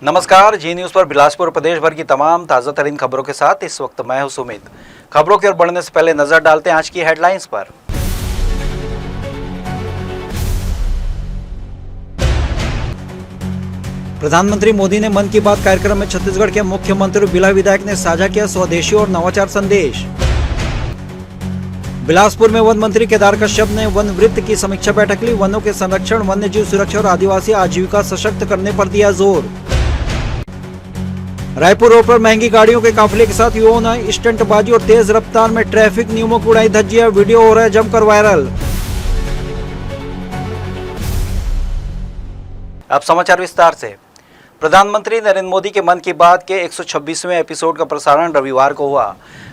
नमस्कार, जी न्यूज़ पर बिलासपुर प्रदेश भर की तमाम ताज़ा तरीन खबरों के साथ इस वक्त मैं हूं सुमित। खबरों की ओर बढ़ने से पहले नजर डालते हैं आज की हेडलाइंस पर। प्रधानमंत्री मोदी ने मन की बात कार्यक्रम में छत्तीसगढ़ के मुख्यमंत्री और बिला विधायक ने साझा किया स्वदेशी और नवाचार संदेश। बिलासपुर में वन मंत्री केदार कश्यप ने वन वृत्त की समीक्षा बैठक ली। वनों के संरक्षण, वन्य जीव सुरक्षा और आदिवासी आजीविका सशक्त करने पर दिया जोर। रायपुर रोड पर महंगी गाड़ियों के काफिले के साथ युवाओं ने स्टंटबाजी और तेज रफ्तार में ट्रैफिक नियमों की उड़ाई धज्जियां। वीडियो हो रहा है जमकर वायरल। अब समाचार विस्तार से। प्रधानमंत्री नरेंद्र मोदी के मन की बात के 126वें एपिसोड का प्रसारण रविवार को हुआ।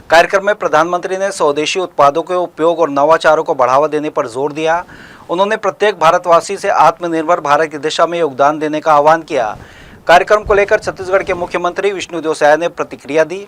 कार्यक्रम में प्रधानमंत्री ने स्वदेशी उत्पादों के उपयोग और नवाचारों को बढ़ावा देने पर जोर दिया। उन्होंने प्रत्येक भारतवासी से आत्मनिर्भर भारत की दिशा में योगदान देने का आह्वान किया। कार्यक्रम को लेकर छत्तीसगढ़ के मुख्यमंत्री विष्णुदेव साय ने प्रतिक्रिया दी।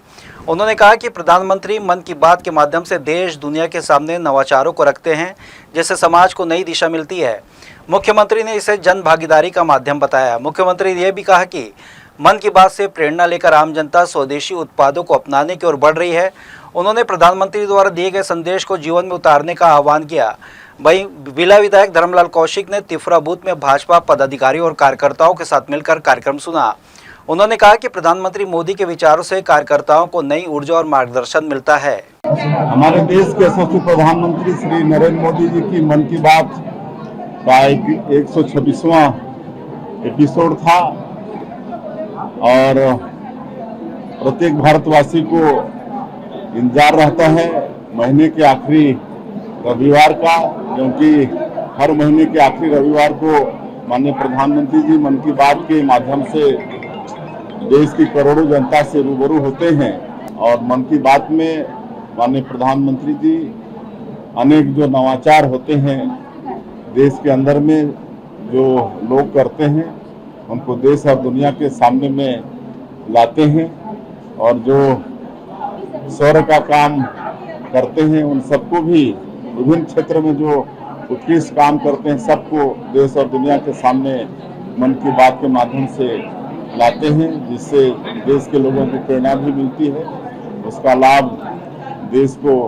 उन्होंने कहा कि प्रधानमंत्री मन की बात के माध्यम से देश दुनिया के सामने नवाचारों को रखते हैं, जिससे समाज को नई दिशा मिलती है। मुख्यमंत्री ने इसे जन भागीदारी का माध्यम बताया। मुख्यमंत्री ने यह भी कहा कि मन की बात से प्रेरणा लेकर आम जनता स्वदेशी उत्पादों को अपनाने की ओर बढ़ रही है। उन्होंने प्रधानमंत्री द्वारा दिए गए संदेश को जीवन में उतारने का आह्वान किया। वहीं बिला विधायक धर्मलाल कौशिक ने तिफरा बूथ में भाजपा पदाधिकारियों और कार्यकर्ताओं के साथ मिलकर कार्यक्रम सुना। उन्होंने कहा कि प्रधानमंत्री मोदी के विचारों से कार्यकर्ताओं को नई ऊर्जा और मार्गदर्शन मिलता है। हमारे देश के यशस्वी प्रधानमंत्री श्री नरेंद्र मोदी जी की मन की बात का 126वां एपिसोड था और प्रत्येक भारतवासी को इंतजार रहता है महीने के आखिरी रविवार का, क्योंकि हर महीने के आखिरी रविवार को माननीय प्रधानमंत्री जी मन की बात के माध्यम से देश की करोड़ों जनता से रूबरू होते हैं। और मन की बात में माननीय प्रधानमंत्री जी अनेक जो नवाचार होते हैं देश के अंदर में जो लोग करते हैं उनको देश और दुनिया के सामने में लाते हैं, और जो सौर का काम करते हैं उन सबको भी विभिन्न क्षेत्र में जो उत्कृष्ट काम करते हैं सबको देश और दुनिया के सामने मन की बात के माध्यम से लाते हैं, जिससे देश के लोगों को प्रेरणा भी मिलती है, उसका लाभ देश को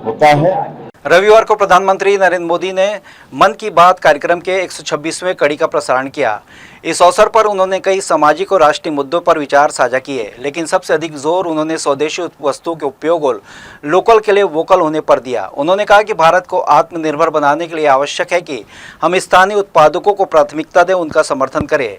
होता है। रविवार को प्रधानमंत्री नरेंद्र मोदी ने मन की बात कार्यक्रम के 126वें कड़ी का प्रसारण किया। इस अवसर पर उन्होंने कई सामाजिक और राष्ट्रीय मुद्दों पर विचार साझा किए, लेकिन सबसे अधिक जोर उन्होंने स्वदेशी वस्तुओं के उपयोग और लोकल के लिए वोकल होने पर दिया। उन्होंने कहा कि भारत को आत्मनिर्भर बनाने के लिए आवश्यक है कि हम स्थानीय उत्पादकों को प्राथमिकता दें, उनका समर्थन करें।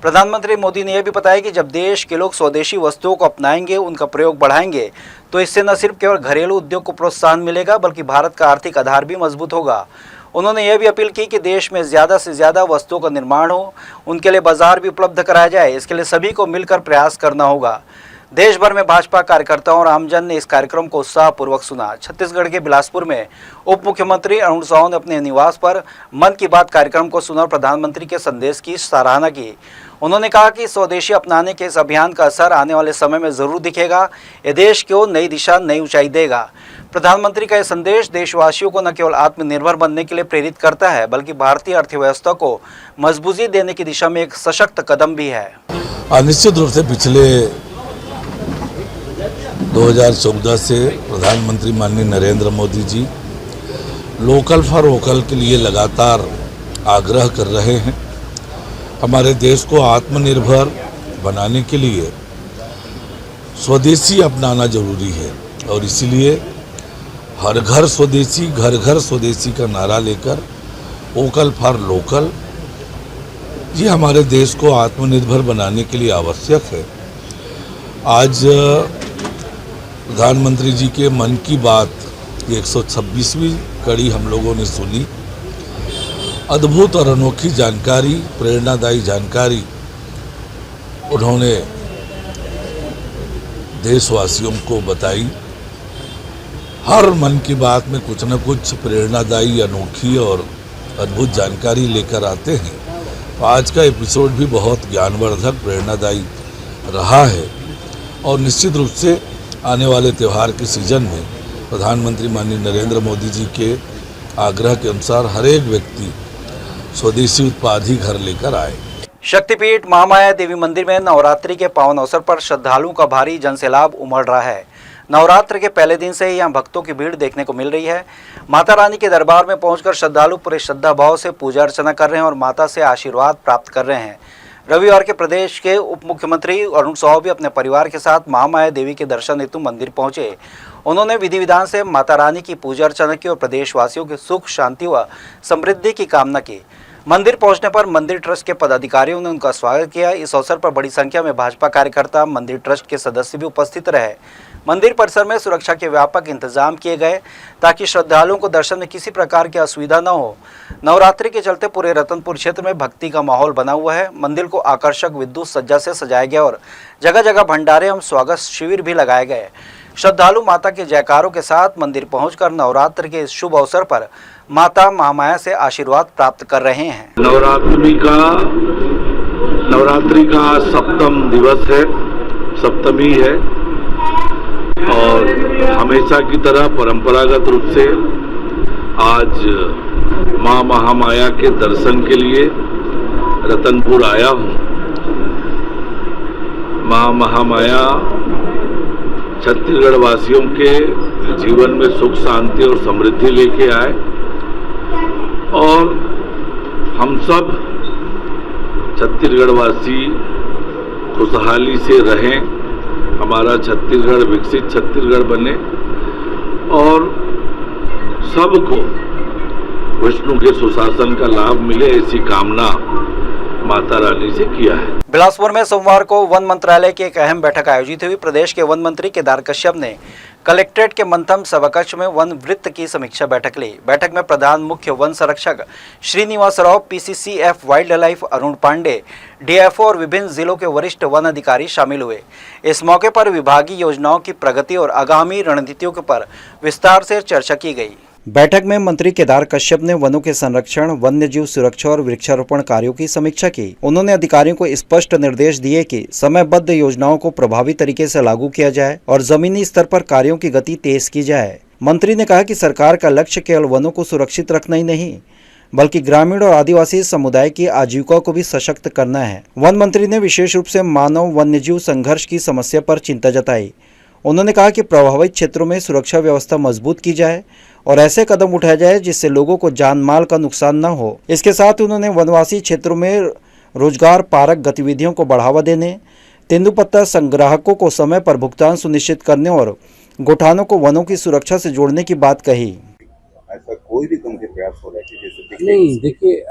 प्रधानमंत्री मोदी ने यह भी बताया कि जब देश के लोग स्वदेशी वस्तुओं को अपनाएंगे, उनका प्रयोग बढ़ाएंगे, तो इससे न सिर्फ केवल घरेलू उद्योग को प्रोत्साहन मिलेगा बल्कि भारत का आर्थिक आधार भी मजबूत होगा। उन्होंने यह भी अपील की कि देश में ज़्यादा से ज़्यादा वस्तुओं का निर्माण हो, उनके लिए बाजार भी उपलब्ध कराया जाए। इसके लिए सभी को मिलकर प्रयास करना होगा। देश भर में भाजपा कार्यकर्ताओं और आमजन ने इस कार्यक्रम को उत्साहपूर्वक सुना। छत्तीसगढ़ के बिलासपुर में उप मुख्यमंत्री अरुण साव ने अपने निवास पर मन की बात कार्यक्रम को सुना और प्रधानमंत्री के संदेश की सराहना की। उन्होंने कहा कि स्वदेशी अपनाने के इस अभियान का असर आने वाले समय में जरूर दिखेगा। ये देश को नई दिशा, नई ऊंचाई देगा। प्रधानमंत्री का यह संदेश देशवासियों को न केवल आत्मनिर्भर बनने के लिए प्रेरित करता है, बल्कि भारतीय अर्थव्यवस्था को मजबूती देने की दिशा में एक सशक्त कदम भी है। निश्चित रूप से पिछले 2014 से प्रधानमंत्री माननीय Narendra Modi ji local for vocal के लिए लगातार आग्रह कर रहे हैं। हमारे देश को आत्मनिर्भर बनाने के लिए स्वदेशी अपनाना जरूरी है, और इसीलिए हर घर स्वदेशी, घर घर स्वदेशी का नारा लेकर वोकल फॉर लोकल, ये हमारे देश को आत्मनिर्भर बनाने के लिए आवश्यक है। आज प्रधानमंत्री जी के मन की बात 126वीं कड़ी हम लोगों ने सुनी। अद्भुत और अनोखी जानकारी, प्रेरणादायी जानकारी उन्होंने देशवासियों को बताई। हर मन की बात में कुछ न कुछ प्रेरणादायी, अनोखी और अद्भुत जानकारी लेकर आते हैं। तो आज का एपिसोड भी बहुत ज्ञानवर्धक, प्रेरणादायी रहा है, और निश्चित रूप से आने वाले त्यौहार के सीजन में प्रधानमंत्री माननीय नरेंद्र मोदी जी के आग्रह के अनुसार हर एक व्यक्ति स्वदेशी उत्पाद ही घर लेकर आए। शक्तिपीठ महामाया देवी मंदिर में नवरात्रि के पावन अवसर पर श्रद्धालुओं का भारी जनसैलाब उमड़ रहा है। नवरात्र के पहले दिन से ही यहाँ भक्तों की भीड़ देखने को मिल रही है। माता रानी के दरबार में पहुंचकर श्रद्धालु पूरे श्रद्धा भाव से पूजा अर्चना कर रहे हैं और माता से आशीर्वाद प्राप्त कर रहे हैं। रविवार के प्रदेश के उप मुख्यमंत्री अरुण साव भी अपने परिवार के साथ महामाया देवी के दर्शन हेतु मंदिर पहुंचे। उन्होंने विधि विधान से माता रानी की पूजा अर्चना की और प्रदेशवासियों के सुख शांति व समृद्धि की कामना की। मंदिर पहुंचने पर मंदिर ट्रस्ट के पदाधिकारियों ने उनका स्वागत किया। इस अवसर पर बड़ी संख्या में भाजपा कार्यकर्ता, मंदिर ट्रस्ट के सदस्य भी उपस्थित रहे। मंदिर परिसर में सुरक्षा के व्यापक इंतजाम किए गए ताकि श्रद्धालुओं को दर्शन में किसी प्रकार की असुविधा न हो। नवरात्रि के चलते पूरे रतनपुर क्षेत्र में भक्ति का माहौल बना हुआ है। मंदिर को आकर्षक विद्युत सज्जा से सजाया गया और जगह जगह भंडारे एवं स्वागत शिविर भी लगाए गए। श्रद्धालु माता के जयकारों के साथ मंदिर पहुंचकर नवरात्र के इस शुभ अवसर पर माता महामाया से आशीर्वाद प्राप्त कर रहे हैं। नवरात्रि का सप्तम दिवस है, सप्तमी है और हमेशा की तरह परंपरागत रूप से आज मां महामाया के दर्शन के लिए रतनपुर आया हूं। मां महामाया छत्तीसगढ़ वासियों के जीवन में सुख शांति और समृद्धि लेके आए और हम सब छत्तीसगढ़ वासी खुशहाली से रहें, हमारा छत्तीसगढ़ विकसित छत्तीसगढ़ बने और सबको विष्णु के सुशासन का लाभ मिले, ऐसी कामना माता रानी से किया है। बिलासपुर में सोमवार को वन मंत्रालय की एक अहम बैठक आयोजित हुई। प्रदेश के वन मंत्री केदार कश्यप ने कलेक्ट्रेट के मंथन सभाकक्ष में वन वृत्त की समीक्षा बैठक ली। बैठक में प्रधान मुख्य वन संरक्षक Srinivas Rao, PCCF wildlife Arun Pandey, DFO और विभिन्न जिलों के वरिष्ठ वन अधिकारी शामिल हुए। इस मौके पर विभागीय योजनाओं की प्रगति और आगामी रणनीतियों के पर विस्तार से चर्चा की गई। बैठक में मंत्री केदार कश्यप ने वनों के संरक्षण, वन्यजीव सुरक्षा और वृक्षारोपण कार्यों की समीक्षा की। उन्होंने अधिकारियों को स्पष्ट निर्देश दिए कि समयबद्ध योजनाओं को प्रभावी तरीके से लागू किया जाए और जमीनी स्तर पर कार्यों की गति तेज की जाए। मंत्री ने कहा कि सरकार का लक्ष्य केवल वनों को सुरक्षित रखना ही नहीं, बल्कि ग्रामीण और आदिवासी समुदाय की आजीविका को भी सशक्त करना है। वन मंत्री ने विशेष रूप से मानव वन्यजीव संघर्ष की समस्या पर चिंता जताई। उन्होंने कहा कि प्रभावित क्षेत्रों में सुरक्षा व्यवस्था मजबूत की जाए और ऐसे कदम उठाए जाए जिससे लोगों को जान माल का नुकसान न हो। इसके साथ उन्होंने वनवासी क्षेत्रों में रोजगार पारक गतिविधियों को बढ़ावा देने, तेंदुपत्ता संग्राहकों को समय पर भुगतान सुनिश्चित करने और गोठानों को वनों की सुरक्षा से जोड़ने की बात कही। ऐसा कोई भी कम के प्रयास हो रहा है जैसे नहीं, देखिए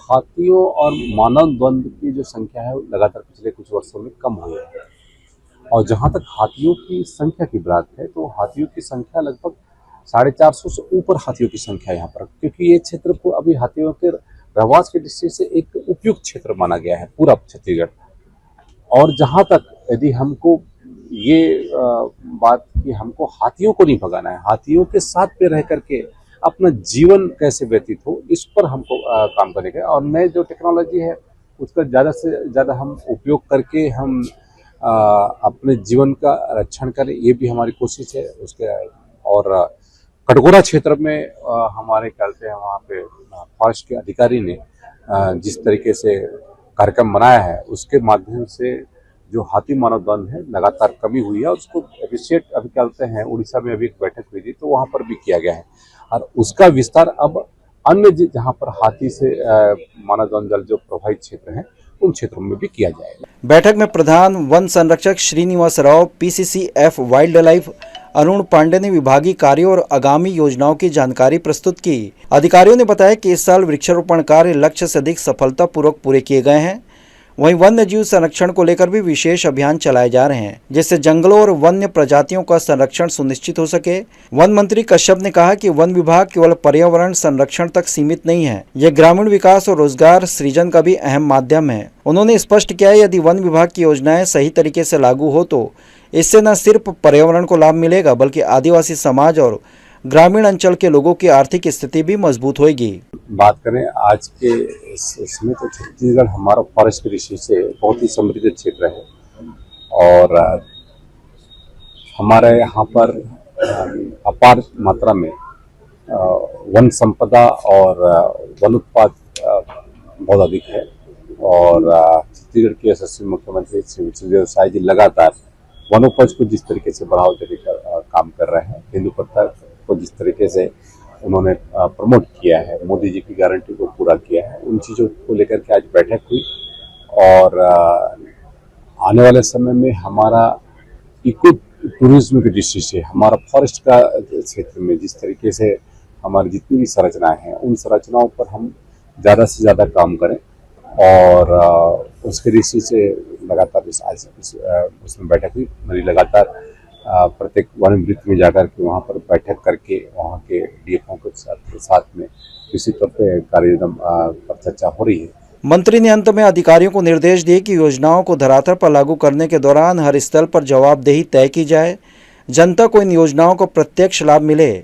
हाथियों और मानव द्वंद्व की जो संख्या है लगातार पिछले कुछ वर्षों में कम हुई है और जहाँ तक हाथियों की संख्या की बात है तो हाथियों की संख्या लगभग 450 से ऊपर हाथियों की संख्या यहाँ पर, क्योंकि ये क्षेत्र को अभी हाथियों के रहवास की दृष्टि से एक उपयुक्त क्षेत्र माना गया है पूरा छत्तीसगढ़। और जहाँ तक यदि हमको ये बात कि हमको हाथियों को नहीं भगाना है, हाथियों के साथ पे रह करके अपना जीवन कैसे व्यतीत हो, इस पर हमको काम करने का और नए जो टेक्नोलॉजी है उसका ज़्यादा से ज़्यादा हम उपयोग करके हम अपने जीवन का रक्षण करें, ये भी हमारी कोशिश है उसके। और कटघोरा क्षेत्र में हमारे ख्याल से वहाँ पे फॉरेस्ट के अधिकारी ने जिस तरीके से कार्यक्रम बनाया है उसके माध्यम से जो हाथी मानव द्वंद्व है लगातार कमी हुई है और उसको अप्रिशिएट अभी कहते हैं। उड़ीसा में अभी एक बैठक हुई थी तो वहाँ पर भी किया गया है और उसका विस्तार अब अन्य जहाँ पर हाथी से मानव द्वंद्व जो प्रभावित क्षेत्र हैं उन क्षेत्रों में भी किया जाएगा। बैठक में प्रधान वन संरक्षक Srinivas Rao, PCCF wildlife Arun Pandey ने विभागीय कार्यों और आगामी योजनाओं की जानकारी प्रस्तुत की। अधिकारियों ने बताया कि इस साल वृक्षारोपण कार्य लक्ष्य से अधिक सफलतापूर्वक पूरे किए गए हैं। वहीं वन्य जीव संरक्षण को लेकर भी विशेष अभियान चलाए जा रहे हैं जिससे जंगलों और वन्य प्रजातियों का संरक्षण सुनिश्चित हो सके। वन मंत्री कश्यप ने कहा कि वन विभाग केवल पर्यावरण संरक्षण तक सीमित नहीं है, यह ग्रामीण विकास और रोजगार सृजन का भी अहम माध्यम है। उन्होंने स्पष्ट किया यदि वन विभाग की योजनाएं सही तरीके से लागू हो तो इससे न सिर्फ पर्यावरण को लाभ मिलेगा बल्कि आदिवासी समाज और ग्रामीण अंचल के लोगों की आर्थिक स्थिति भी मजबूत होगी। बात करें आज के इसमें तो छत्तीसगढ़ हमारा फॉरेस्ट की दृष्टि से बहुत ही समृद्ध क्षेत्र है और हमारे यहाँ पर अपार मात्रा में वन संपदा और वन उत्पाद बहुत अधिक है और छत्तीसगढ़ के यशस्वी मुख्यमंत्री श्री विष्णुदेव साय जी लगातार वनोपज को जिस तरीके से बढ़ावा देने का काम कर रहे हैं, तेंदुपत्ता को जिस तरीके से उन्होंने प्रमोट किया है, मोदी जी की गारंटी को पूरा किया है, उन चीज़ों को लेकर के आज बैठक हुई। और आने वाले समय में हमारा इको टूरिज्म की दृष्टि से हमारा फॉरेस्ट का क्षेत्र में जिस तरीके से हमारी जितनी भी संरचनाएं हैं, उन संरचनाओं पर हम ज़्यादा से ज़्यादा काम करें। और उसके दृष्टि से लगातार उसमें बैठक हुई। मेरी लगातार प्रत्येक वन वृत्त में जाकर के वहाँ पर बैठक करके वहाँ के डीएफओ के साथ में किसी तौर पर कार्यक्रम पर चर्चा हो रही है। मंत्री ने अंत में अधिकारियों को निर्देश दिए कि योजनाओं को धरातल पर लागू करने के दौरान हर स्तर पर जवाबदेही तय की जाए, जनता को इन योजनाओं को प्रत्यक्ष लाभ मिले,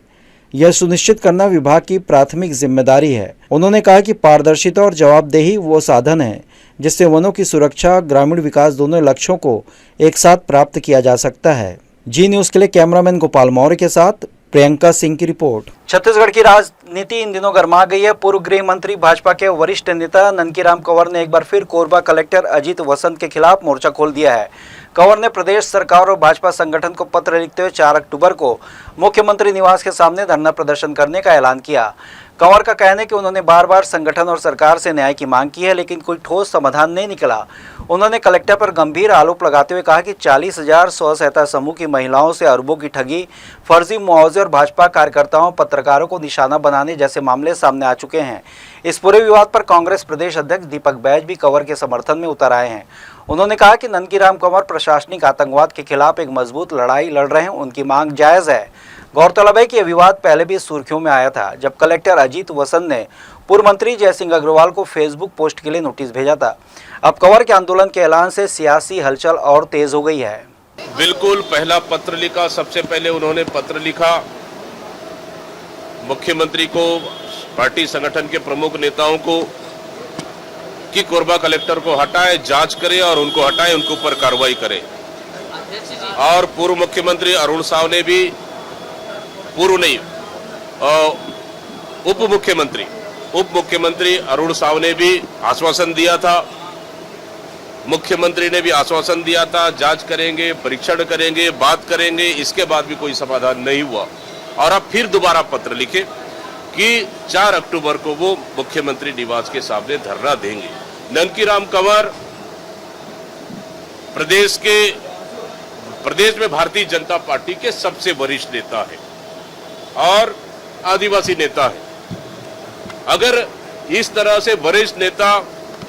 यह सुनिश्चित करना विभाग की प्राथमिक जिम्मेदारी है। उन्होंने कहा कि पारदर्शिता और जवाबदेही वो साधन है जिससे वनों की सुरक्षा, ग्रामीण विकास दोनों लक्ष्यों को एक साथ प्राप्त किया जा सकता है। जी न्यूज़ के लिए कैमरामैन गोपाल मौर्य के साथ प्रियंका सिंह की रिपोर्ट। छत्तीसगढ़ की राजनीति इन दिनों गर्मा गई है। पूर्व गृह मंत्री भाजपा के वरिष्ठ नेता ननकीराम कंवर ने एक बार फिर कोरबा कलेक्टर अजीत वसंत के खिलाफ मोर्चा खोल दिया है। कंवर ने प्रदेश सरकार और भाजपा संगठन को पत्र लिखते हुए 4 अक्टूबर को मुख्यमंत्री निवास के सामने धरना प्रदर्शन करने का ऐलान किया। कंवर का कहना है कि उन्होंने बार बार संगठन और सरकार से न्याय की मांग की है, लेकिन कोई ठोस समाधान नहीं निकला। उन्होंने कलेक्टर पर गंभीर आरोप लगाते हुए कहा कि 40,000 स्व सहायता समूह की महिलाओं से अरबों की ठगी, फर्जी मुआवजे और भाजपा कार्यकर्ताओं, पत्रकारों को निशाना बनाने जैसे मामले सामने आ चुके हैं। इस पूरे विवाद पर कांग्रेस प्रदेश अध्यक्ष दीपक बैज भी कंवर के समर्थन में उतर आए हैं। उन्होंने कहा कि ननकीराम कंवर प्रशासनिक आतंकवाद के खिलाफ एक मजबूत लड़ाई लड़ रहे हैं, उनकी मांग जायज़ है। गौरतलब है कि यह विवाद पहले भी सुर्खियों में आया था, जब कलेक्टर अजीत वसंत ने पूर्व मंत्री जयसिंह अग्रवाल को फेसबुक पोस्ट के लिए नोटिस भेजा था। अब कंवर के आंदोलन के ऐलान से सियासी हलचल और तेज हो गई है। बिल्कुल पहला पत्र लिखा, सबसे पहले उन्होंने पत्र लिखा मुख्यमंत्री को, पार्टी संगठन के प्रमुख नेताओं को कि कोरबा कलेक्टर को हटाए, जांच करे और उनको हटाए, उनके ऊपर कार्रवाई करे। और पूर्व मुख्यमंत्री अरुण साव ने भी, पूर्व नहीं, उप मुख्यमंत्री अरुण साव ने भी आश्वासन दिया था, मुख्यमंत्री ने भी आश्वासन दिया था, जांच करेंगे, परीक्षण करेंगे, बात करेंगे। इसके बाद भी कोई समाधान नहीं हुआ और अब फिर दोबारा पत्र लिखे कि 4 अक्टूबर को वो मुख्यमंत्री निवास के सामने धरना देंगे। ननकीराम कंवर प्रदेश में भारतीय जनता पार्टी के सबसे वरिष्ठ नेता है और आदिवासी नेता है। अगर इस तरह से वरिष्ठ नेता,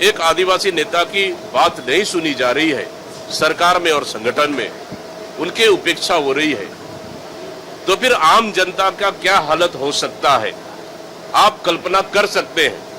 एक आदिवासी नेता की बात नहीं सुनी जा रही है सरकार में और संगठन में, उनके उपेक्षा हो रही है, तो फिर आम जनता का क्या हालत हो सकता है, आप कल्पना कर सकते हैं।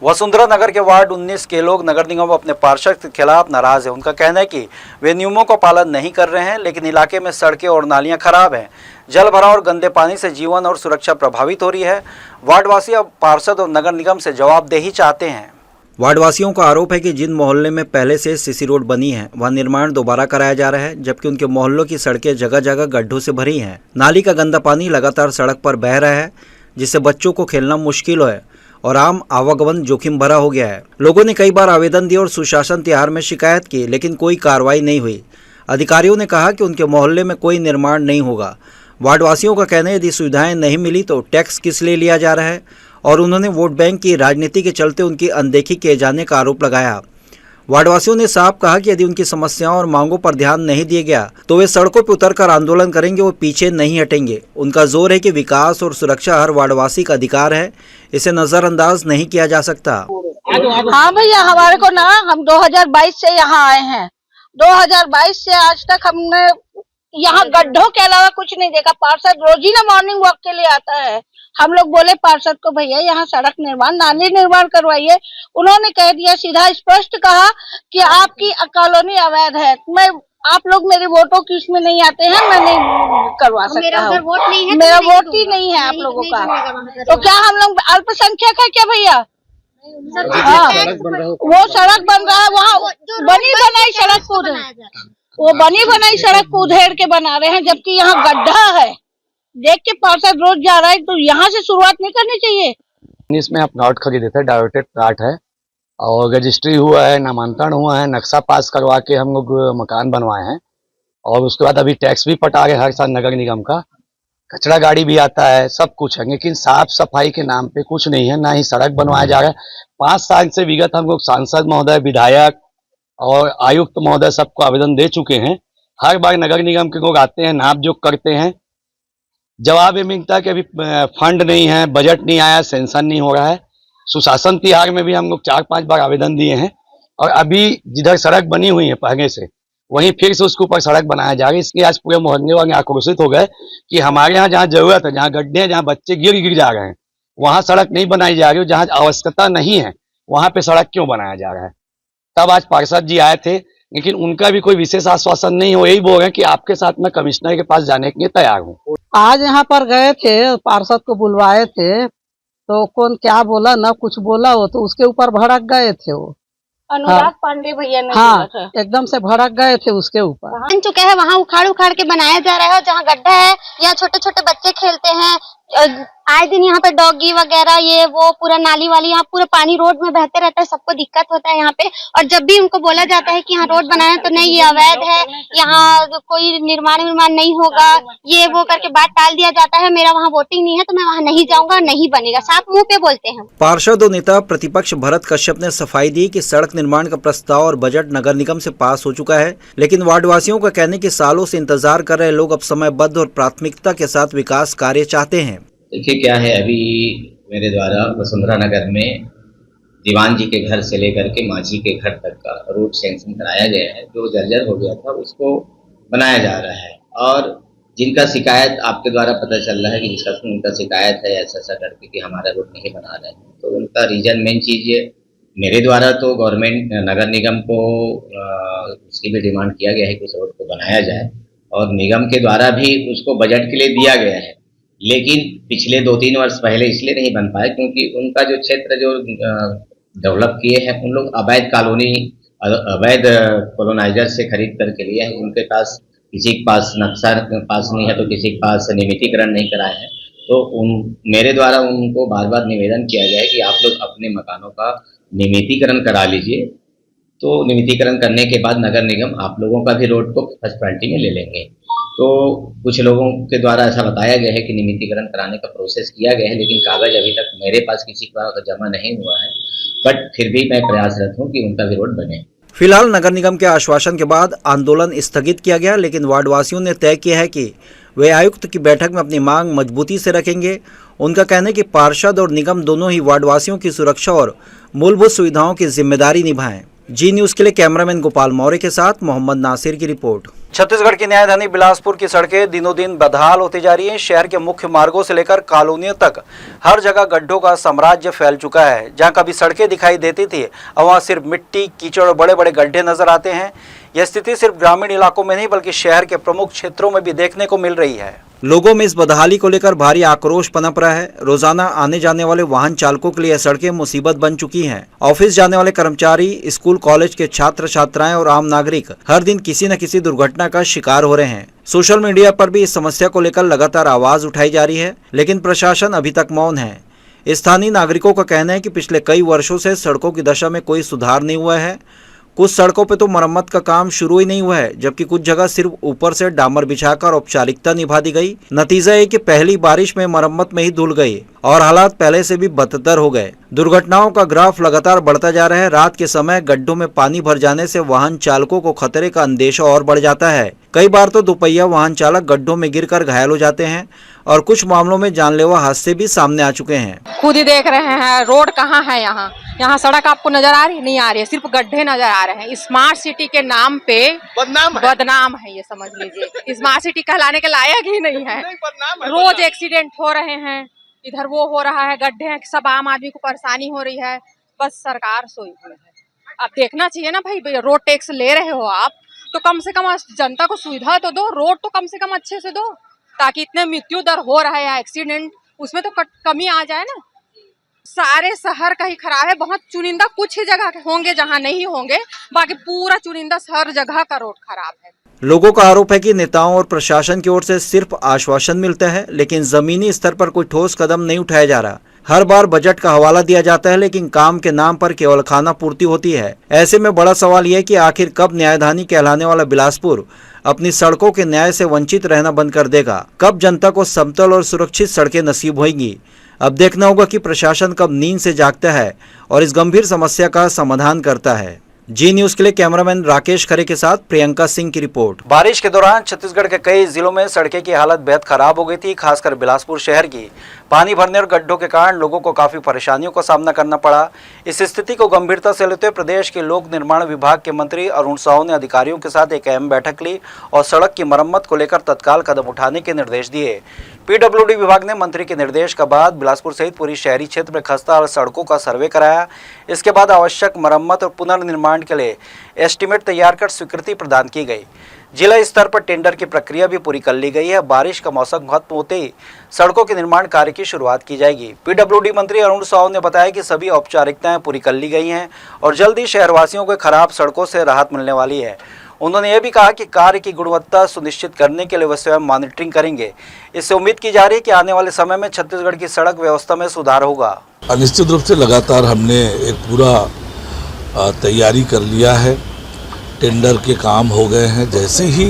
वसुंधरा नगर के वार्ड 19 के लोग नगर निगम अपने पार्षद के खिलाफ नाराज है। उनका कहना है कि वे नियमों का पालन नहीं कर रहे हैं, लेकिन इलाके में सड़कें और नालियां खराब हैं, जल भराव और गंदे पानी से जीवन और सुरक्षा प्रभावित हो रही है। वार्डवासी अब पार्षद और नगर निगम से जवाबदेही चाहते हैं। वार्डवासियों का आरोप है कि जिन मोहल्ले में पहले से सीसी रोड बनी है, वहां निर्माण दोबारा कराया जा रहा है, जबकि उनके मोहल्लों की सड़कें जगह जगह गड्ढों से भरी हैं। नाली का गंदा पानी लगातार सड़क पर बह रहा है, जिससे बच्चों को खेलना मुश्किल है और आम आवागमन जोखिम भरा हो गया है। लोगों ने कई बार आवेदन दिए और सुशासन तिहार में शिकायत की, लेकिन कोई कार्रवाई नहीं हुई। अधिकारियों ने कहा कि उनके मोहल्ले में कोई निर्माण नहीं होगा। वार्डवासियों का कहना है यदि सुविधाएं नहीं मिली तो टैक्स किस लिए लिया जा रहा है, और उन्होंने वोट बैंक की राजनीति के चलते उनकी अनदेखी किए जाने का आरोप लगाया। वार्डवासियों ने साफ कहा कि यदि उनकी समस्याओं और मांगों पर ध्यान नहीं दिया गया तो वे सड़कों पर उतरकर आंदोलन करेंगे और पीछे नहीं हटेंगे। उनका जोर है कि विकास और सुरक्षा हर वार्डवासी का अधिकार है, इसे नजरअंदाज नहीं किया जा सकता। हाँ भैया, हमारे को ना, हम 2022 से यहाँ आए हैं। 2022 से आज तक हमने यहाँ गड्ढों के अलावा कुछ नहीं देखा। पार्षद रोजीना मॉर्निंग वॉक के लिए आता है। हम लोग बोले पार्षद को, भैया यहाँ सड़क निर्माण, नाली निर्माण करवाइए। उन्होंने कह दिया, सीधा स्पष्ट कहा कि आपकी कॉलोनी अवैध है। आप लोग मेरे वोटों की इसमें नहीं आते हैं, मैं नहीं करवा सकता हूँ। मेरा वोट ही नहीं है आप लोगों का, तो क्या हम लोग अल्पसंख्यक है क्या भैया? हाँ, वो सड़क बन रहा है, वहाँ बनी बनाई सड़क को, वो बनी बनाई सड़क को उधेड़ के बना रहे हैं, जबकि यहाँ गड्ढा है। देख के पार्षद रोज जा रहा है, तो यहाँ से शुरुआत नहीं करनी चाहिए। इसमें आप नॉट खरीदे थे, डायरेक्टेड प्लाट है, और रजिस्ट्री हुआ है, नामांतरण हुआ है, नक्शा पास करवा के हम लोग मकान बनवाए हैं। और उसके बाद अभी टैक्स भी पटा रहे हर साल नगर निगम का, कचरा गाड़ी भी आता है, सब कुछ है, लेकिन साफ सफाई के नाम पे कुछ नहीं है, ना ही सड़क बनवाया जा रहा है। 5 साल से विगत हम लोग सांसद महोदय, विधायक और आयुक्त महोदय सबको आवेदन दे चुके हैं। हर बार नगर निगम के लोग आते हैं, नाप जोख करते हैं, जवाब ये मिलता है कि अभी फंड नहीं है, बजट नहीं आया, सेंशन नहीं हो रहा है। सुशासन तिहार में भी हम लोग 4-5 बार आवेदन दिए हैं और अभी जिधर सड़क बनी हुई है पहले से, वहीं फिर से उसके ऊपर सड़क बनाया जा रहा है। इसलिए आज पूरे मोहल्ले वाले आक्रोशित हो गए कि हमारे यहाँ जहाँ जरूरत है, जहाँ गड्ढे हैं, जहाँ बच्चे गिर जा रहे हैं, वहां सड़क नहीं बनाई जा रही, जहाँ आवश्यकता नहीं है वहां पे सड़क क्यों बनाया जा रहा है। तब आज पार्षद जी आए थे, लेकिन उनका भी कोई विशेष आश्वासन नहीं हो। यही बोल रहे हैं कि आपके साथ मैं कमिश्नर के पास जाने के लिए तैयार हूँ। आज यहाँ पर गए थे, पार्षद को बुलवाए थे, तो कौन क्या बोला, ना कुछ बोला, वो तो उसके ऊपर भड़क गए थे। वो अनुराग पांडे भैया ने हाँ, बोला था। एकदम से भड़क गए थे उसके ऊपर। बन चुके हैं, वहाँ उखाड़ उखाड़ के बनाया जा रहा है, और जहाँ गड्ढा है यहाँ छोटे छोटे बच्चे खेलते हैं। आए दिन यहाँ पे डॉगी वगैरह ये वो पूरा नाली वाली, यहाँ पूरा पानी रोड में बहते रहता है, सबको दिक्कत होता है यहाँ पे। और जब भी उनको बोला जाता है कि यहाँ रोड बनाना, तो नहीं, ये अवैध है, यहाँ कोई निर्माण नहीं होगा, ये वो करके बात टाल दिया जाता है। मेरा वहाँ वोटिंग नहीं है तो मैं वहाँ नहीं जाऊंगा, नहीं बनेगा, साफ मुंह पे बोलते हैं। पार्षद और नेता प्रतिपक्ष भरत कश्यप ने सफाई दी कि सड़क निर्माण का प्रस्ताव और बजट नगर निगम से पास हो चुका है, लेकिन वार्डवासियों का कहने कि सालों से इंतजार कर रहे लोग अब समयबद्ध और प्राथमिकता के साथ विकास कार्य चाहते हैं। देखिए क्या है, अभी मेरे द्वारा वसुंधरा नगर में दीवान जी के घर से लेकर के माझी के घर तक का रोड सैंक्शन कराया गया है। जो जर्जर हो गया था उसको बनाया जा रहा है, और जिनका शिकायत आपके द्वारा पता चल रहा है कि जिसका उनका शिकायत है ऐसा करके कि हमारा रोड नहीं बना रहे हैं, तो उनका रीजन मेन चीज़ ये, मेरे द्वारा तो गवर्नमेंट नगर निगम को उसकी भी डिमांड किया गया है कि उस रोड को बनाया जाए, और निगम के द्वारा भी उसको बजट के लिए दिया गया है। लेकिन पिछले 2-3 वर्ष पहले इसलिए नहीं बन पाए क्योंकि उनका जो क्षेत्र जो डेवलप किए हैं, उन लोग अवैध कॉलोनी, अवैध कॉलोनाइजर से खरीद करके लिए हैं। उनके पास, किसी के पास नक्शा पास नहीं है तो किसी के पास नियमितीकरण नहीं कराए हैं। तो मेरे द्वारा उनको बार बार निवेदन किया गया है कि आप लोग अपने मकानों का नियमितीकरण करा लीजिए। तो नियमितीकरण करने के बाद नगर निगम आप लोगों का भी रोड को फर्स्ट प्रायोरिटी में ले लेंगे। तो कुछ लोगों के द्वारा ऐसा बताया गया है कि नियमितीकरण कराने का प्रोसेस किया गया है, लेकिन कागज अभी तक मेरे पास किसी का जमा नहीं हुआ है, बट फिर भी मैं प्रयासरत हूँ कि उनका भी रोड बने। फिलहाल नगर निगम के आश्वासन के बाद आंदोलन स्थगित किया गया, लेकिन वार्डवासियों ने तय किया है कि वे आयुक्त की बैठक में अपनी मांग मजबूती से रखेंगे। उनका कहना है कि पार्षद और निगम दोनों ही वार्डवासियों की सुरक्षा और मूलभूत सुविधाओं की जिम्मेदारी निभाएं। जी न्यूज़ के लिए कैमरामैन गोपाल मौर्य के साथ मोहम्मद नासिर की रिपोर्ट। छत्तीसगढ़ की न्यायधानी बिलासपुर की सड़कें दिनों दिन बदहाल होती जा रही हैं। शहर के मुख्य मार्गों से लेकर कॉलोनियों तक हर जगह गड्ढों का साम्राज्य फैल चुका है। जहां कभी सड़कें दिखाई देती थी, अब वहां सिर्फ मिट्टी, कीचड़ और बड़े बड़े गड्ढे नजर आते हैं। यह स्थिति सिर्फ ग्रामीण इलाकों में नहीं बल्कि शहर के प्रमुख क्षेत्रों में भी देखने को मिल रही है। लोगों में इस बदहाली को लेकर भारी आक्रोश पनप रहा है। रोजाना आने जाने वाले वाहन चालकों के लिए सड़कें मुसीबत बन चुकी हैं। ऑफिस जाने वाले कर्मचारी, स्कूल कॉलेज के छात्र छात्राएं और आम नागरिक हर दिन किसी न किसी दुर्घटना का शिकार हो रहे हैं। सोशल मीडिया पर भी इस समस्या को लेकर लगातार आवाज उठाई जा रही है, लेकिन प्रशासन अभी तक मौन है। स्थानीय नागरिकों का कहना है कि पिछले कई वर्षों से सड़कों की दशा में कोई सुधार नहीं हुआ है। कुछ सड़कों पे तो मरम्मत का काम शुरू ही नहीं हुआ है, जबकि कुछ जगह सिर्फ ऊपर से डामर बिछाकर औपचारिकता निभा दी गई। नतीजा है कि पहली बारिश में मरम्मत में ही धुल गई और हालात पहले से भी बदतर हो गए। दुर्घटनाओं का ग्राफ लगातार बढ़ता जा रहा है। रात के समय गड्ढों में पानी भर जाने से वाहन चालकों को खतरे का अंदेशा और बढ़ जाता है। कई बार तो दोपहिया वाहन चालक गड्ढों में गिरकर घायल हो जाते हैं और कुछ मामलों में जानलेवा हादसे भी सामने आ चुके हैं। खुद ही देख रहे हैं रोड कहाँ है। यहाँ सड़क आपको नजर आ रही है? नहीं आ रही है, सिर्फ गड्ढे नजर आ रहे हैं। स्मार्ट सिटी के नाम पे बदनाम है, ये समझ लीजिए। स्मार्ट सिटी कहलाने के लायक ही नहीं है। रोज एक्सीडेंट हो रहे हैं, इधर वो हो रहा है, गड्ढे हैं, सब आम आदमी को परेशानी हो रही है। बस सरकार सोई हुई है। अब देखना चाहिए ना भाई, रोड टैक्स ले रहे हो आप तो कम से कम जनता को सुविधा तो दो, रोड तो कम से कम अच्छे से दो, ताकि इतने मृत्यु दर हो रहा है एक्सीडेंट, उसमें तो कमी आ जाए ना। सारे शहर का ही खराब है, बहुत चुनिंदा कुछ ही जगह होंगे जहां नहीं होंगे, बाकी पूरा चुनिंदा हर जगह का रोड खराब है। लोगों का आरोप है कि नेताओं और प्रशासन की ओर से सिर्फ आश्वासन मिलता है, लेकिन जमीनी स्तर पर कोई ठोस कदम नहीं उठाया जा रहा। हर बार बजट का हवाला दिया जाता है, लेकिन काम के नाम पर केवल खाना पूर्ति होती है। ऐसे में बड़ा सवाल यह है कि आखिर कब न्यायधानी कहलाने वाला बिलासपुर अपनी सड़कों के न्याय से वंचित रहना बंद कर देगा? कब जनता को समतल और सुरक्षित सड़कें नसीब होंगी? अब देखना होगा कि प्रशासन कब नींद से जागता है और इस गंभीर समस्या का समाधान करता है। जी न्यूज के लिए कैमरामैन राकेश खरे के साथ प्रियंका सिंह की रिपोर्ट। बारिश के दौरान छत्तीसगढ़ के कई जिलों में सड़कें की हालत बेहद खराब हो गई थी। खासकर बिलासपुर शहर की पानी भरने और गड्ढों के कारण लोगों को काफी परेशानियों का सामना करना पड़ा। इस स्थिति को गंभीरता से लेते हुए प्रदेश के लोक निर्माण विभाग के मंत्री अरुण साहू ने अधिकारियों के साथ एक अहम बैठक ली और सड़क की मरम्मत को लेकर तत्काल कदम उठाने के निर्देश दिए। पीडब्ल्यूडी विभाग ने मंत्री के निर्देश के बाद बिलासपुर सहित पूरी शहरी क्षेत्र में खस्ता सड़कों का सर्वे कराया। इसके बाद आवश्यक मरम्मत और पुनर्निर्माण के लिए एस्टीमेट तैयार कर स्वीकृति प्रदान की गई। जिला स्तर पर टेंडर की प्रक्रिया भी पूरी कर ली गई है। बारिश का मौसम खत्म होते ही सड़कों के निर्माण कार्य की शुरुआत की जाएगी। पीडब्ल्यूडी मंत्री अरुण साहू ने बताया कि सभी औपचारिकताएं पूरी कर ली गई हैं और जल्द ही शहरवासियों को खराब सड़कों से राहत मिलने वाली है। उन्होंने यह भी कहा कि कार्य की गुणवत्ता सुनिश्चित करने के लिए वे स्वयं मॉनिटरिंग करेंगे। इससे उम्मीद की जा रही है कि आने वाले समय में छत्तीसगढ़ की सड़क व्यवस्था में सुधार होगा। निश्चित रूप से लगातार हमने एक पूरा तैयारी कर लिया है। टेंडर के काम हो गए हैं। जैसे ही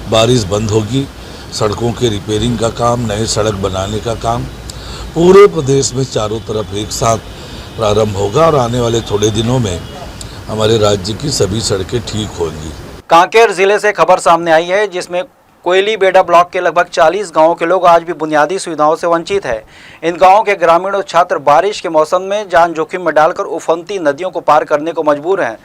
बारिश बंद होगी, सड़कों के रिपेयरिंग का काम, नए सड़क बनाने का काम पूरे प्रदेश में चारों तरफ एक साथ प्रारंभ होगा और आने वाले थोड़े दिनों में हमारे राज्य की सभी सड़कें ठीक होंगी। कांकेर जिले से खबर सामने आई है जिसमें कोयली बेड़ा ब्लॉक के लगभग 40 गांवों के लोग आज भी बुनियादी सुविधाओं से वंचित है। इन गांवों के ग्रामीण और छात्र बारिश के मौसम में जान जोखिम में डालकर उफनती नदियों को पार करने को मजबूर हैं।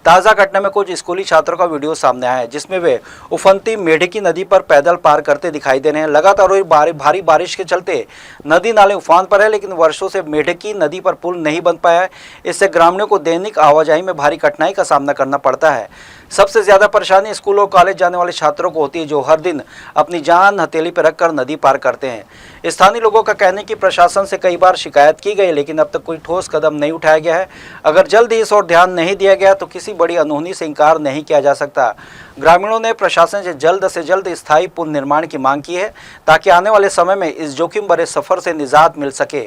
ताज़ा घटना में कुछ स्कूली छात्रों का वीडियो सामने आया है जिसमें वे उफनती मेढकी नदी पर पैदल पार करते दिखाई दे रहे हैं। लगातार हुई भारी बारिश के चलते नदी नाले उफान पर है, लेकिन वर्षों से मेढकी नदी पर पुल नहीं बन पाया है। इससे ग्रामीणों को दैनिक आवाजाही में भारी कठिनाई का सामना करना पड़ता है। सबसे ज़्यादा परेशानी स्कूल और कॉलेज जाने वाले छात्रों को होती है जो हर दिन अपनी जान हथेली पर रखकर नदी पार करते हैं। स्थानीय लोगों का कहना है कि प्रशासन से कई बार शिकायत की गई, लेकिन अब तक कोई ठोस कदम नहीं उठाया गया है। अगर जल्द ही इस ओर ध्यान नहीं दिया गया तो किसी बड़ी अनहोनी से इनकार नहीं किया जा सकता। ग्रामीणों ने प्रशासन से जल्द स्थायी पुल निर्माण की मांग की है ताकि आने वाले समय में इस जोखिम भरे सफर से निजात मिल सके।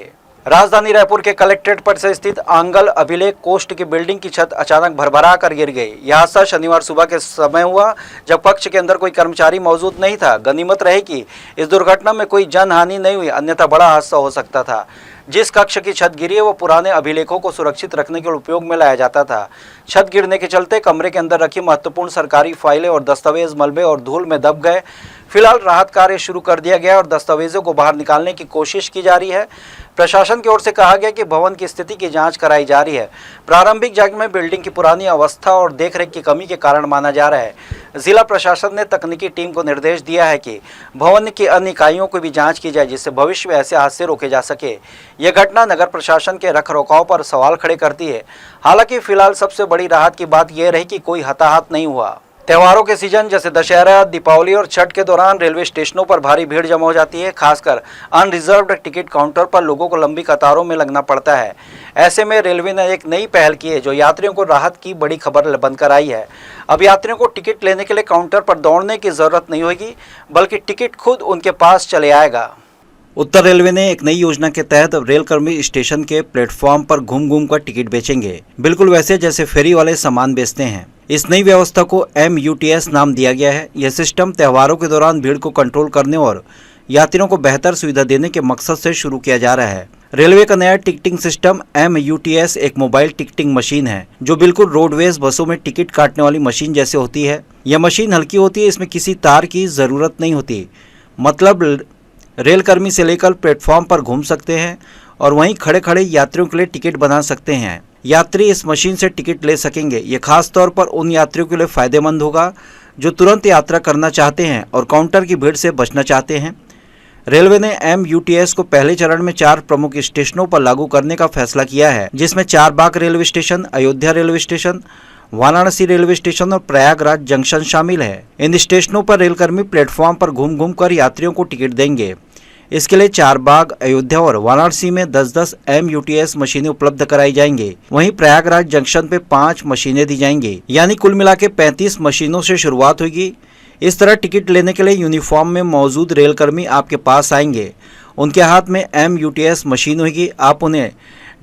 राजधानी रायपुर के कलेक्ट्रेट पर से स्थित आंगल अभिलेख कोष्ठ की बिल्डिंग की छत अचानक भरभरा कर गिर गई। यह हादसा शनिवार सुबह के समय हुआ जब कक्ष के अंदर कोई कर्मचारी मौजूद नहीं था। गनीमत रहे कि इस दुर्घटना में कोई जनहानि नहीं हुई, अन्यथा बड़ा हादसा हो सकता था। जिस कक्ष की छत गिरी है वो पुराने अभिलेखों को सुरक्षित रखने के उपयोग में लाया जाता था। छत गिरने के चलते कमरे के अंदर रखी महत्वपूर्ण सरकारी फाइलें और दस्तावेज मलबे और धूल में दब गए। फिलहाल राहत कार्य शुरू कर दिया गया और दस्तावेजों को बाहर निकालने की कोशिश की जा रही है। प्रशासन की ओर से कहा गया कि भवन की स्थिति की जांच कराई जा रही है। प्रारंभिक जांच में बिल्डिंग की पुरानी अवस्था और देखरेख की कमी के कारण माना जा रहा है। जिला प्रशासन ने तकनीकी टीम को निर्देश दिया है कि भवन की अन्य इकाइयों की भी जांच की जाए जिससे भविष्य में ऐसे हादसे रोके जा सके। यह घटना नगर प्रशासन के रखरखाव पर सवाल खड़े करती है। हालांकि फिलहाल सबसे बड़ी राहत की बात यह रही कि कोई हताहत नहीं हुआ। त्योहारों के सीजन जैसे दशहरा, दीपावली और छठ के दौरान रेलवे स्टेशनों पर भारी भीड़ जमा हो जाती है। खासकर अनरिजर्व्ड टिकट काउंटर पर लोगों को लंबी कतारों में लगना पड़ता है। ऐसे में रेलवे ने एक नई पहल की है जो यात्रियों को राहत की बड़ी खबर बनकर आई है। अब यात्रियों को टिकट लेने के लिए काउंटर पर दौड़ने की जरूरत नहीं होगी, बल्कि टिकट खुद उनके पास चले आएगा। उत्तर रेलवे ने एक नई योजना के तहत अब रेलकर्मी स्टेशन के प्लेटफॉर्म पर घूम कर टिकट बेचेंगे, बिल्कुल वैसे जैसे फेरी वाले सामान बेचते हैं। इस नई व्यवस्था को MUTS नाम दिया गया है। यह सिस्टम त्योहारों के दौरान भीड़ को कंट्रोल करने और यात्रियों को बेहतर सुविधा देने के मकसद से शुरू किया जा रहा है। रेलवे का नया टिकटिंग सिस्टम MUTS एक मोबाइल टिकटिंग मशीन है जो बिल्कुल रोडवेज बसों में टिकट काटने वाली मशीन जैसे होती है। यह मशीन हल्की होती है, इसमें किसी तार की जरूरत नहीं होती। मतलब रेलकर्मी से लेकर प्लेटफॉर्म पर घूम सकते हैं और वहीं खड़े खड़े यात्रियों के लिए टिकट बना सकते हैं। यात्री इस मशीन से टिकट ले सकेंगे। ये खास तौर पर उन यात्रियों के लिए फायदेमंद होगा जो तुरंत यात्रा करना चाहते हैं और काउंटर की भीड़ से बचना चाहते हैं। रेलवे ने MUTS को पहले चरण में 4 प्रमुख स्टेशनों पर लागू करने का फैसला किया है, जिसमें Charbagh railway station, Ayodhya railway station, Varanasi railway station और प्रयागराज जंक्शन शामिल है। इन स्टेशनों पर रेलकर्मी प्लेटफॉर्म पर घूम कर यात्रियों को टिकट देंगे। इसके लिए चारबाग, अयोध्या और वाराणसी में 10-10 MUTS मशीनें उपलब्ध कराई जाएंगी। वहीं प्रयागराज जंक्शन पे 5 मशीनें दी जाएंगी, यानी कुल मिला के 35 मशीनों से शुरुआत होगी। इस तरह टिकट लेने के लिए यूनिफॉर्म में मौजूद रेलकर्मी आपके पास आएंगे उनके हाथ में MUTS मशीन होगी। आप उन्हें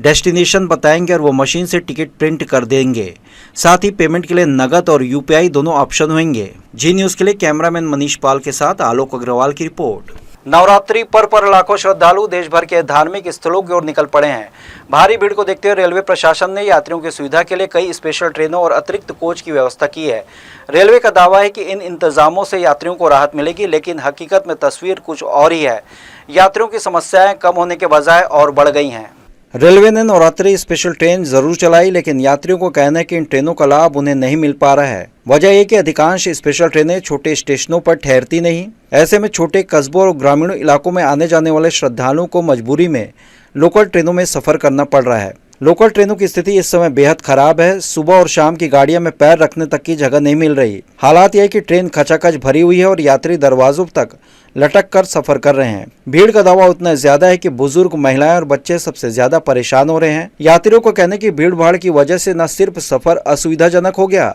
डेस्टिनेशन बताएंगे और वो मशीन से टिकट प्रिंट कर देंगे। साथ ही पेमेंट के लिए नगद और UPI दोनों ऑप्शन होंगे। जी न्यूज़ के लिए कैमरामैन मनीष पाल के साथ आलोक अग्रवाल की रिपोर्ट। नवरात्रि पर लाखों श्रद्धालु देश भर के धार्मिक स्थलों की ओर निकल पड़े हैं। भारी भीड़ को देखते हुए रेलवे प्रशासन ने यात्रियों की सुविधा के लिए कई स्पेशल ट्रेनों और अतिरिक्त कोच की व्यवस्था की है। रेलवे का दावा है कि इन इंतजामों से यात्रियों को राहत मिलेगी, लेकिन हकीकत में तस्वीर कुछ और ही है। यात्रियों की समस्याएं कम होने के बजाय और बढ़ गई हैं। रेलवे ने नवरात्रि स्पेशल ट्रेन जरूर चलाई, लेकिन यात्रियों को कहना है कि इन ट्रेनों का लाभ उन्हें नहीं मिल पा रहा है। वजह यह कि अधिकांश स्पेशल ट्रेनें छोटे स्टेशनों पर ठहरती नहीं। ऐसे में छोटे कस्बों और ग्रामीण इलाकों में आने जाने वाले श्रद्धालुओं को मजबूरी में लोकल ट्रेनों में सफर करना पड़ रहा है। लोकल ट्रेनों की स्थिति इस समय बेहद खराब है। सुबह और शाम की गाड़ियों में पैर रखने तक की जगह नहीं मिल रही। हालात यह है कि ट्रेन खचाखच भरी हुई है और यात्री दरवाजों तक लटक कर सफर कर रहे हैं। भीड़ का दबाव उतना ज्यादा है कि बुजुर्ग, महिलाएं और बच्चे सबसे ज्यादा परेशान हो रहे हैं। यात्रियों को कहने की भीड़ भाड़ की वजह से न सिर्फ सफर असुविधाजनक हो गया,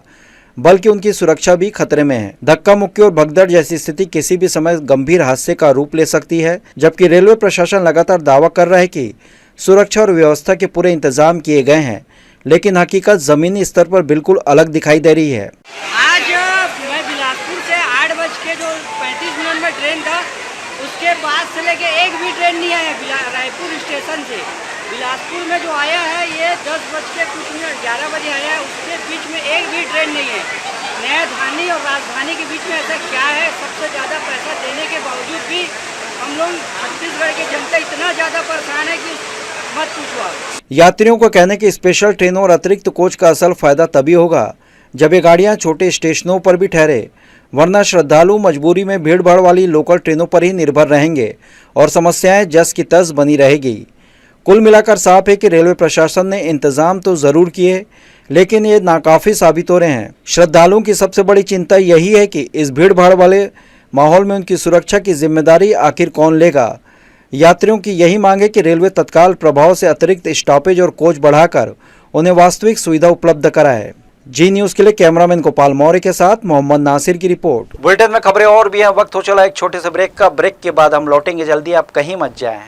बल्कि उनकी सुरक्षा भी खतरे में है। धक्का मुक्की और भगदड़ जैसी स्थिति किसी भी समय गंभीर हादसे का रूप ले सकती है। जबकि रेलवे प्रशासन लगातार दावा कर रहा है कि सुरक्षा और व्यवस्था के पूरे इंतजाम किए गए हैं, लेकिन हकीकत जमीनी स्तर पर बिल्कुल अलग दिखाई दे रही है। आज मैं बिलासपुर से 8:35 में ट्रेन था, उसके बाद से लेके एक भी ट्रेन नहीं आया। रायपुर स्टेशन से बिलासपुर में जो आया है ये 11 बजे आया है। उसके बीच में एक भी ट्रेन नहीं है। नया धानी और राजधानी के बीच में ऐसा क्या है? सबसे ज़्यादा पैसा देने के बावजूद भी हम लोग छत्तीसगढ़ की जनता इतना ज़्यादा परेशान है कि मत पूछो। यात्रियों को कहने की स्पेशल ट्रेनों और अतिरिक्त कोच का असल फायदा तभी होगा जब ये गाड़ियां छोटे स्टेशनों पर भी ठहरे, वरना श्रद्धालु मजबूरी में भीड़ भाड़ वाली लोकल ट्रेनों पर ही निर्भर रहेंगे और समस्याएं जस की तस बनी रहेगी। कुल मिलाकर साफ है कि रेलवे प्रशासन ने इंतजाम तो जरूर किए, लेकिन ये नाकाफी साबित हो रहे हैं। श्रद्धालुओं की सबसे बड़ी चिंता यही है कि इस भीड़ भाड़ वाले माहौल में उनकी सुरक्षा की जिम्मेदारी आखिर कौन लेगा। यात्रियों की यही मांग है कि रेलवे तत्काल प्रभाव से अतिरिक्त स्टॉपेज और कोच बढ़ाकर उन्हें वास्तविक सुविधा उपलब्ध कराए। जी न्यूज़ के लिए कैमरामैन गोपाल मौर्य के साथ मोहम्मद नासिर की रिपोर्ट। बुलेटिन में खबरें और भी हैं। वक्त हो चला एक छोटे से ब्रेक का। ब्रेक के बाद हम लौटेंगे जल्दी, आप कहीं मत जाएं।